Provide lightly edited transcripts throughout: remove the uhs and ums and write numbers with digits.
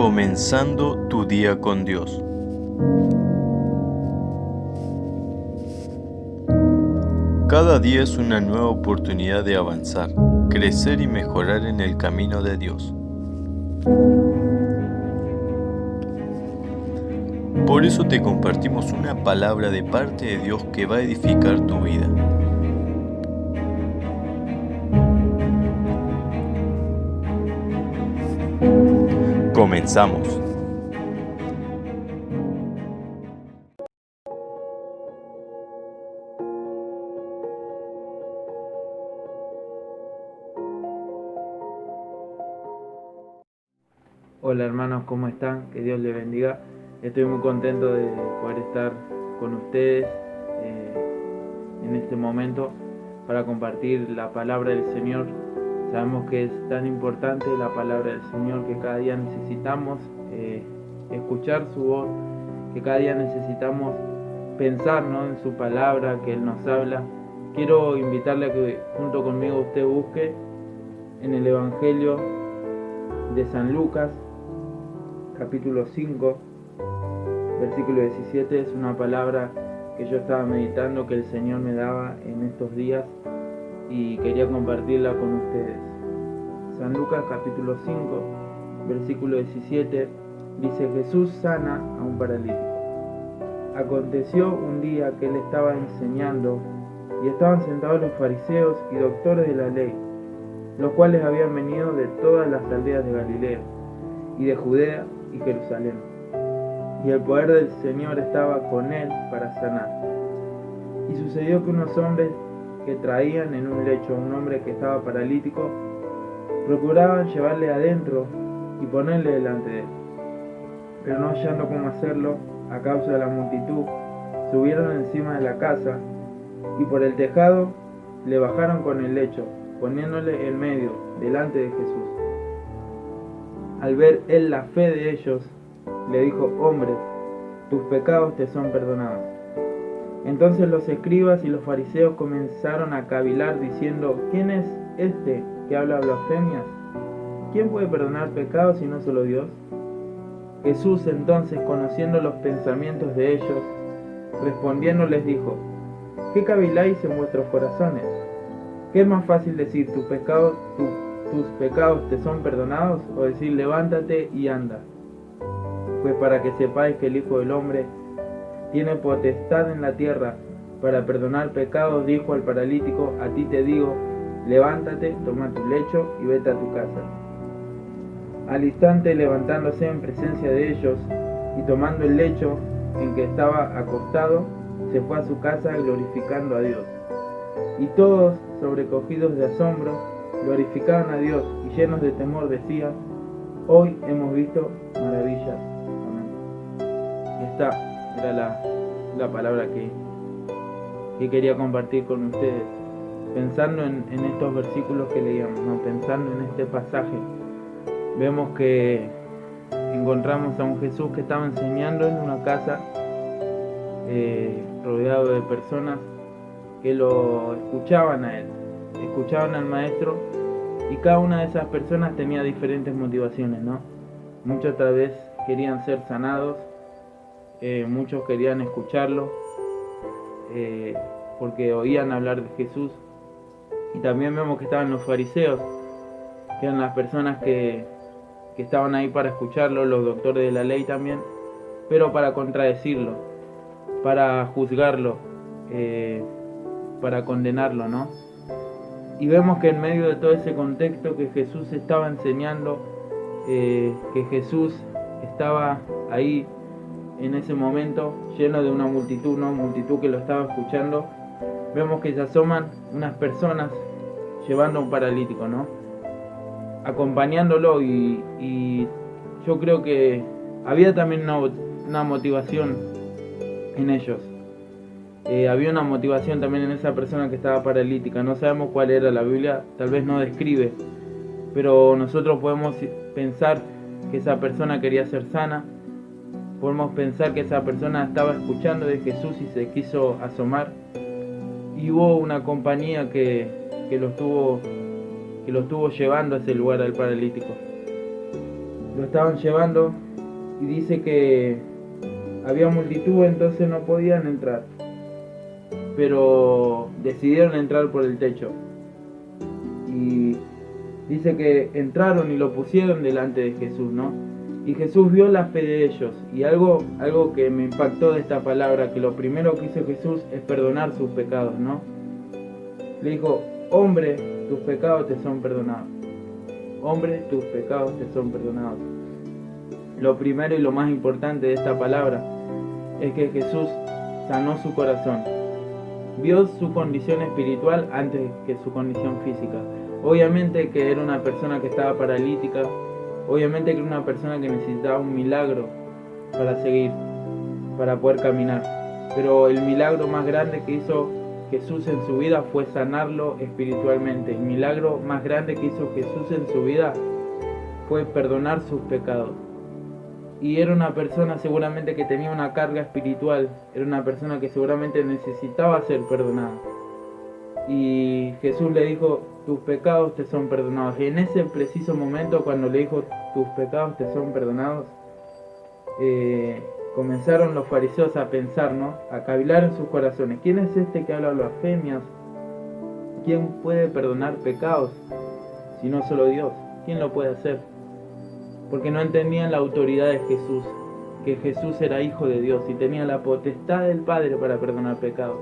Comenzando tu día con Dios. Cada día es una nueva oportunidad de avanzar, crecer y mejorar en el camino de Dios. Por eso te compartimos una palabra de parte de Dios que va a edificar tu vida. Comenzamos. Hola hermanos, ¿cómo están? Que Dios les bendiga. Estoy muy contento de poder estar con ustedes en este momento para compartir la palabra del Señor. Sabemos que es tan importante la palabra del Señor que cada día necesitamos escuchar su voz, que cada día necesitamos pensar, ¿no?, en su palabra, que Él nos habla. Quiero invitarle a que junto conmigo usted busque en el Evangelio de San Lucas, capítulo 5, versículo 17, es una palabra que yo estaba meditando, que el Señor me daba en estos días y quería compartirla con ustedes. San Lucas, capítulo 5, versículo 17, dice: Jesús sana a un paralítico. Aconteció un día que él estaba enseñando y estaban sentados los fariseos y doctores de la ley, los cuales habían venido de todas las aldeas de Galilea y de Judea y Jerusalén, y el poder del Señor estaba con él para sanar. Y sucedió que unos hombres que traían en un lecho a un hombre que estaba paralítico, procuraban llevarle adentro y ponerle delante de él, pero no hallando cómo hacerlo a causa de la multitud, subieron encima de la casa y por el tejado le bajaron con el lecho, poniéndole en medio, delante de Jesús. Al ver él la fe de ellos, le dijo: hombre, tus pecados te son perdonados. Entonces los escribas y los fariseos comenzaron a cavilar diciendo: ¿quién es este que habla blasfemias? ¿Quién puede perdonar pecados si no solo Dios? Jesús entonces, conociendo los pensamientos de ellos, respondiendo les dijo: ¿qué caviláis en vuestros corazones? ¿Qué es más fácil decir tus pecados te son perdonados, o decir levántate y anda? Pues para que sepáis que el Hijo del Hombre tiene potestad en la tierra para perdonar pecados, dijo al paralítico: a ti te digo, levántate, toma tu lecho y vete a tu casa. Al instante, levantándose en presencia de ellos y tomando el lecho en que estaba acostado, se fue a su casa glorificando a Dios. Y todos, sobrecogidos de asombro, glorificaban a Dios y llenos de temor decían: hoy hemos visto maravillas. Amén. Esta era la palabra que quería compartir con ustedes, pensando en estos versículos que leíamos, ¿no? Pensando en este pasaje. Vemos que encontramos a un Jesús que estaba enseñando en una casa, rodeado de personas que lo escuchaban a él, escuchaban al maestro, y cada una de esas personas tenía diferentes motivaciones, ¿no? Muchos tal vez querían ser sanados, muchos querían escucharlo, porque oían hablar de Jesús. Y también vemos que estaban los fariseos, que eran las personas que estaban ahí para escucharlo, los doctores de la ley también, pero para contradecirlo, para juzgarlo, para condenarlo, ¿no? Y vemos que en medio de todo ese contexto que Jesús estaba enseñando, que Jesús estaba ahí en ese momento lleno de una multitud, ¿no? Multitud que lo estaba escuchando, vemos que se asoman unas personas llevando a un paralítico, ¿no?, acompañándolo, y yo creo que había también una motivación en ellos. Había una motivación también en esa persona que estaba paralítica. No sabemos cuál era, la Biblia tal vez no describe, pero nosotros podemos pensar que esa persona quería ser sana, podemos pensar que esa persona estaba escuchando de Jesús y se quiso asomar, y hubo una compañía que lo estuvo llevando a ese lugar al paralítico. lo estaban llevando y dice que había multitud, entonces no podían entrar, pero decidieron entrar por el techo. Y dice que entraron y lo pusieron delante de Jesús, ¿no? Y Jesús vio la fe de ellos. Y algo que me impactó de esta palabra, que lo primero que hizo Jesús es perdonar sus pecados, ¿no? Le dijo: hombre, tus pecados te son perdonados. Hombre, tus pecados te son perdonados. Lo primero y lo más importante de esta palabra es que Jesús sanó su corazón. Vio su condición espiritual antes que su condición física. Obviamente que era una persona que estaba paralítica. Obviamente que era una persona que necesitaba un milagro para seguir, para poder caminar. Pero el milagro más grande que hizo Jesús en su vida fue sanarlo espiritualmente. El milagro más grande que hizo Jesús en su vida fue perdonar sus pecados. Y era una persona seguramente que tenía una carga espiritual. Era una persona que seguramente necesitaba ser perdonada. Y Jesús le dijo: tus pecados te son perdonados. Y en ese preciso momento, cuando le dijo: tus pecados te son perdonados, comenzaron los fariseos a pensar, ¿no? A cavilar en sus corazones: ¿quién es este que habla blasfemias? ¿Quién puede perdonar pecados si no solo Dios? ¿Quién lo puede hacer? Porque no entendían la autoridad de Jesús, que Jesús era hijo de Dios y tenía la potestad del Padre para perdonar pecados.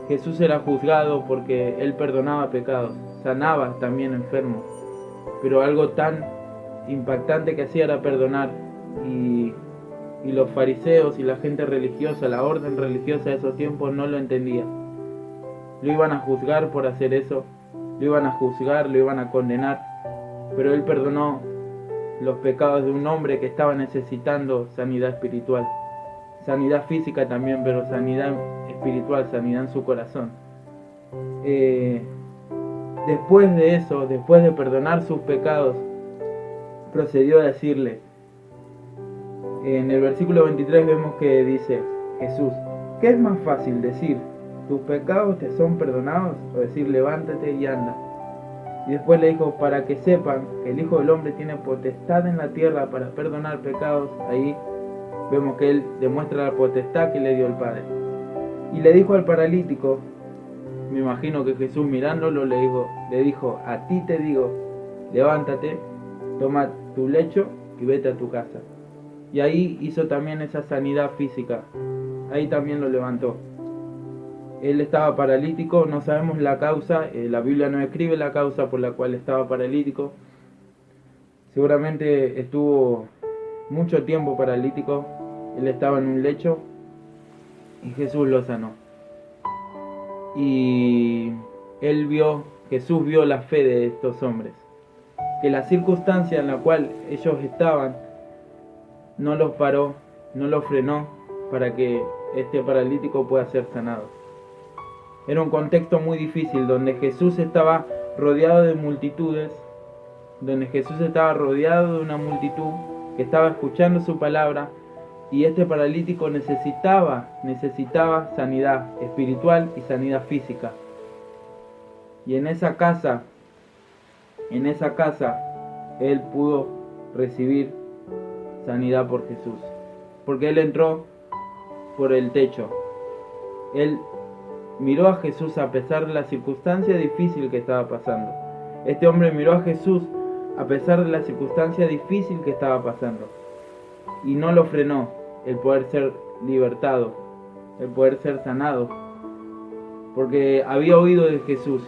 Jesús era juzgado porque Él perdonaba pecados, sanaba también enfermos, pero algo tan impactante que hacía era perdonar, y los fariseos y la gente religiosa, la orden religiosa de esos tiempos no lo entendía. Lo iban a juzgar por hacer eso, lo iban a juzgar, lo iban a condenar, pero Él perdonó los pecados de un hombre que estaba necesitando sanidad espiritual, sanidad física también, pero sanidad espiritual, sanidad en su corazón. Después de eso, después de perdonar sus pecados, procedió a decirle, en el versículo 23 vemos que dice Jesús: ¿qué es más fácil decir, tus pecados te son perdonados, o decir, levántate y anda? Y después le dijo: para que sepan que el Hijo del Hombre tiene potestad en la tierra para perdonar pecados. Ahí vemos que Él demuestra la potestad que le dio el Padre. Y le dijo al paralítico, me imagino que Jesús mirándolo le dijo: a ti te digo, levántate, toma tu lecho y vete a tu casa. Y ahí hizo también esa sanidad física. Ahí también lo levantó. Él estaba paralítico, no sabemos la causa, la Biblia no escribe la causa por la cual estaba paralítico. Seguramente estuvo mucho tiempo paralítico. Él estaba en un lecho y Jesús lo sanó. Y Jesús vio la fe de estos hombres, que la circunstancia en la cual ellos estaban no los paró, no los frenó para que este paralítico pueda ser sanado. Era un contexto muy difícil, donde Jesús estaba rodeado de multitudes, donde Jesús estaba rodeado de una multitud que estaba escuchando su palabra, y este paralítico necesitaba sanidad espiritual y sanidad física. Y en esa casa, Él pudo recibir sanidad por Jesús, porque Él entró por el techo. Él miró a Jesús a pesar de la circunstancia difícil que estaba pasando. Este hombre miró a Jesús a pesar de la circunstancia difícil que estaba pasando, y no lo frenó el poder ser libertado, el poder ser sanado, porque había oído de Jesús.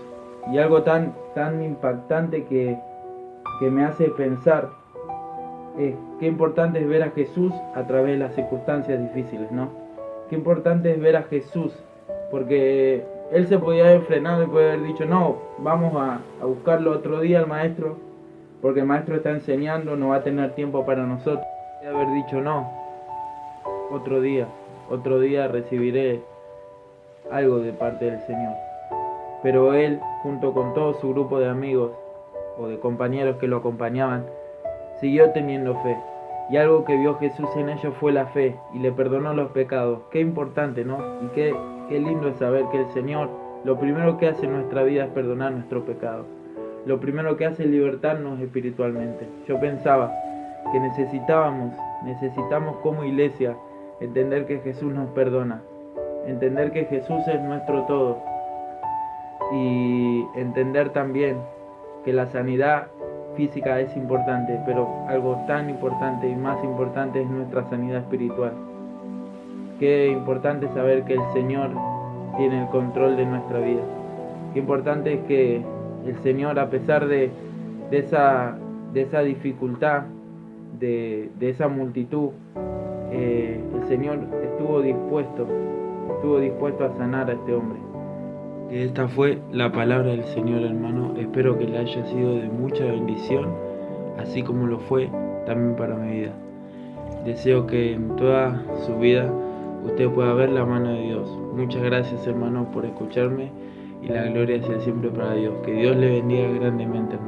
Y algo tan impactante que me hace pensar es qué importante es ver a Jesús a través de las circunstancias difíciles, ¿no? Qué importante es ver a Jesús, porque Él se podía haber frenado y podía haber dicho: no, vamos a buscarlo otro día al maestro, porque el maestro está enseñando, no va a tener tiempo para nosotros. Podía haber dicho: no, otro día recibiré algo de parte del Señor. Pero Él, junto con todo su grupo de amigos o de compañeros que lo acompañaban, siguió teniendo fe. Y algo que vio Jesús en ellos fue la fe, y le perdonó los pecados. Qué importante, ¿no? Y qué lindo es saber que el Señor, lo primero que hace en nuestra vida es perdonar nuestros pecados. Lo primero que hace es libertarnos espiritualmente. Yo pensaba, que necesitamos como iglesia entender que Jesús nos perdona, entender que Jesús es nuestro todo y entender también que la sanidad física es importante, pero algo tan importante y más importante es nuestra sanidad espiritual. Qué importante saber que el Señor tiene el control de nuestra vida. Qué importante es que el Señor, a pesar de esa dificultad, de esa multitud, el Señor estuvo dispuesto a sanar a este hombre. Esta fue la palabra del Señor, hermano. Espero que le haya sido de mucha bendición, así como lo fue también para mi vida. Deseo que en toda su vida usted pueda ver la mano de Dios. Muchas gracias, hermano, por escucharme, y la gloria sea siempre para Dios. Que Dios le bendiga grandemente, hermano.